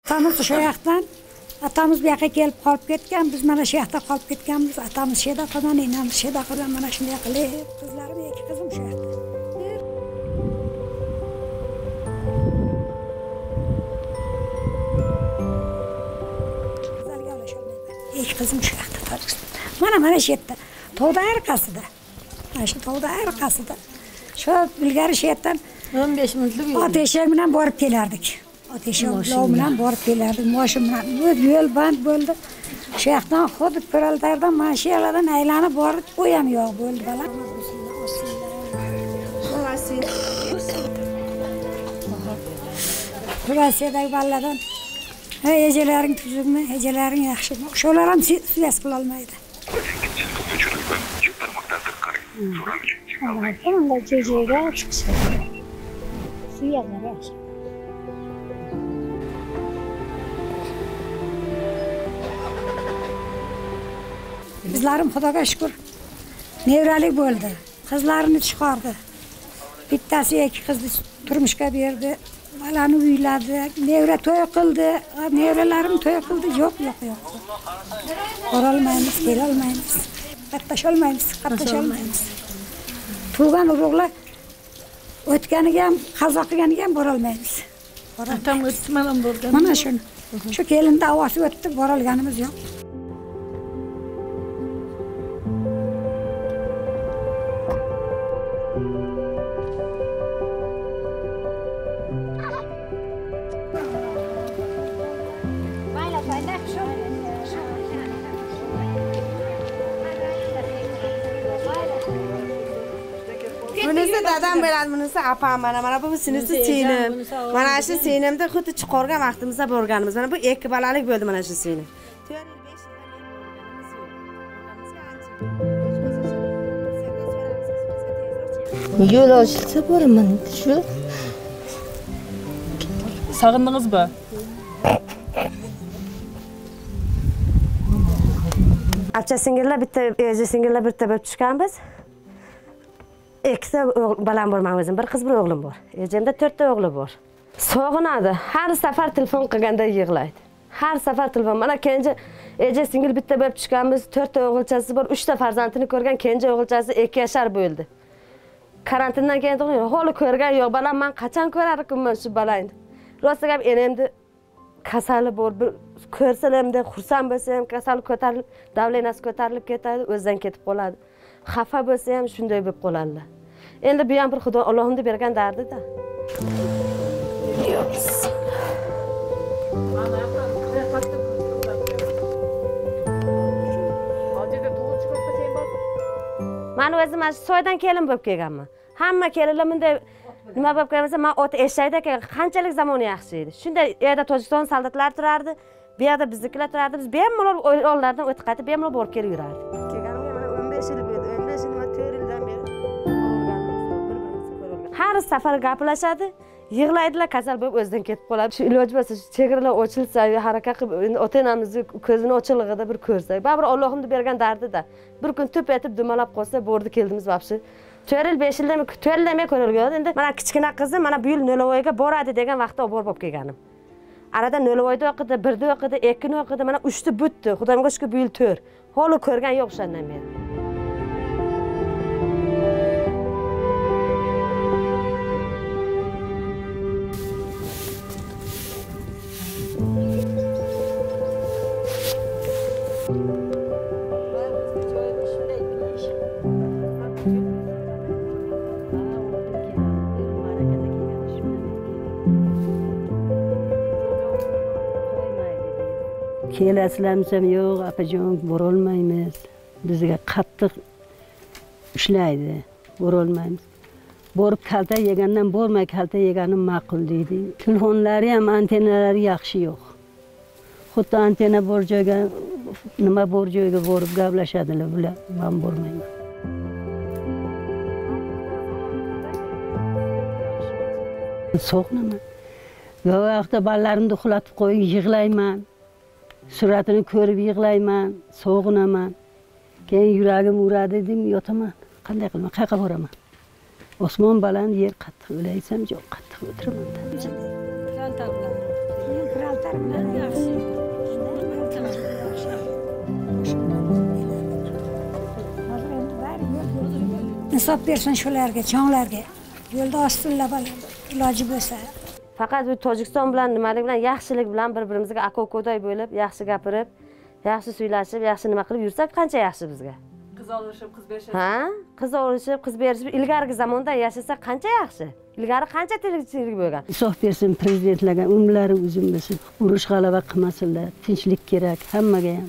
Atamız shu yoqdan, atamiz bu yoqqa kelib qolib ketgan, biz mana shu yoqda qolib ketganmiz. Atamiz shu yoqdan, enamiz shu yoqdan mana shunday qilib, qizlarim, ikki qizim shu yoqda. İlk kızım şu yakta Tojikiston. Mana şu yerda. Tog'da arkasida. Mana shu tog'da arkasida. Shu ilgari shu yerdan 15 minutlik yo'l. Ot eshak bilan borib kelardik. Ot eshak bilan borib kelardik. Mashina bilan yo'l band bo'ldi. Shu yoqdan xuddi Piraldardan mana shu yerlardan aylanib borib, u ham yo'q bo'ldi bola. Rossiyadagi bolalardan ejalaring tuzukmi, ejalaring yaxshimi? Shular ham suyas qila olmaydi. Bunga joyga chiqishadi. Suyazlar yaxshi. Bizlarim Xudoga shukr nevralik bo'ldi. Qizlarini chiqardi. Bittasi ikki qizni turmushga berdi. Balani uyladi, nevra to'y qildi, nevralarim to'y qildi, yo'q. Borolmaymiz, kelolmaymiz. Qatnasholmaymiz. Tug'an urug'lar o'tganiga ham, qazo qilganiga ham borolmaymiz. Atam o'tdi, men ham borganman. Mana shuni. Shu kelin da'vosi o'tdi, borolganimiz yo'q. Bunisi dadam beradi, bunisi apam mana bu sinisi singlim. Mana shu singlimda xuddi chiqargan vaqtimizda borganimiz. Mana bu ikki balalik bo'ldi mana shu singlim. 4 yil 5 yil Yo'l ochilsa boraman shu. Sog'indingizmi? Acha singillar bitta, eji singillar bitta bo'lib tushganmiz. Ikkita balam bor, men o'zim bir qiz bir o'g'lim bor. Ejimda 4 ta o'g'li bor. Sog'inadi. Har safar telefon qilganda yig'laydi. Har safar telefon. Mana kenja eji singil bitta bo'lib tushganmiz, 4 ta o'g'ilchasi bor, 3 ta farzandini ko'rgan, kenja o'g'ilchasi 2 yashar bo'ldi. Karantindan keyin holi ko'rgan yo'q, balam men qachon ko'rar ekanman shu balangni. Rosa gap enemdi kasali bor, bir ko'rsalamda xursand bo'lsa ham kasal ko'tarilib, davlenasi ko'tarilib ketadi, o'zidan ketib qoladi. Xafa bo'lsa ham shunday bo'lib qoladi. Endi bu ham bir Xudo Allohning bergan dardi-da. Men o'zim soydan kelin bo'lib kelganman. Hamma kelinlar bunday nima bo'lib kelmasa, men ot eshakda qanchalik zamoni yaxshi edi. Shunday yerda Tojikiston soldatlari turardi, bu yerda biznikilar turardi. Biz bemalol o'yinlardan o'tib qaytib bemalol borib kelib yurardik. Kelganimga mana 15 yil bo'ldi. 15 yil va 4 yildan beri bir-birimizni ko'rolgan. Har safar gaplashadi, yig'laydilar, kasal bo'lib o'zidan ketib qoladi. Shu iloj bo'lsa, chegaralar ochilsa, harakat qilib ota-onamizni ko'zini ochilig'ida bir ko'rsak, baribir Allohning bergan dardi-da. Bir kun tup etib dumalab qolsa, bordi keldimiz vobshe. 4 yil 5 yildan ko'rilmay ko'rilgan. Endi mana kichkina qizim mana bu yil Nolovoyga boradi degan vaqtda olib borib kelganim. Arada Nolovoyda o'qidi, 1da o'qidi, 2ni o'qidi, mana 3ta butdi. Xudoimga shukur bu yil 4. Holi ko'rgan yo'q o'shandan beri. Kelasizlarmisam yo'q, opajon, borolmaymiz. Bizga qattiq ushlaydi, borolmaymiz. Borib kalta yegandan bormay kalta yeganim ma'qul deydi. Telefonlari ham antennalari yaxshi yo'q. Xuddi antenna bor joyga, nima bor joyga borib gaplashadilar bular. Men bormayman. So'qnaman. Bu vaqtda bolalarimni uxlatib qo'yib yig'layman. Suratini ko'rib yig'layman, so'g'inaman. Keyin yuragim uradi dedim, yotaman. Qanday qilman, qayerga boraman? Osmon baland, yer qattiq, o'laysam yo'q, qattiq o'tiraman. insof bersin shularga, cho'nglarga. Yo'lda ossinlar bolam, iloji bo'lsa. Faqat bu Tojikiston bilan nimalik bilan yaxshilik bilan bir-birimizga aka-ukaday bo'lib, yaxshi gapirib, yaxshi suylashib, yaxshi nima qilib yursak qancha yaxshi bizga. Qiz olishib, qiz berishib. Ha? Qiz olishib, qiz berishib ilgarigi zamonda yashasa qancha yaxshi. Ilgari qancha tirikchilik bo'lgan. Insof bersin prezidentlarga, umrlari uzun bo'lsin. Urush g'alaba qilmasinlar. Tinchlik kerak hammaga ham.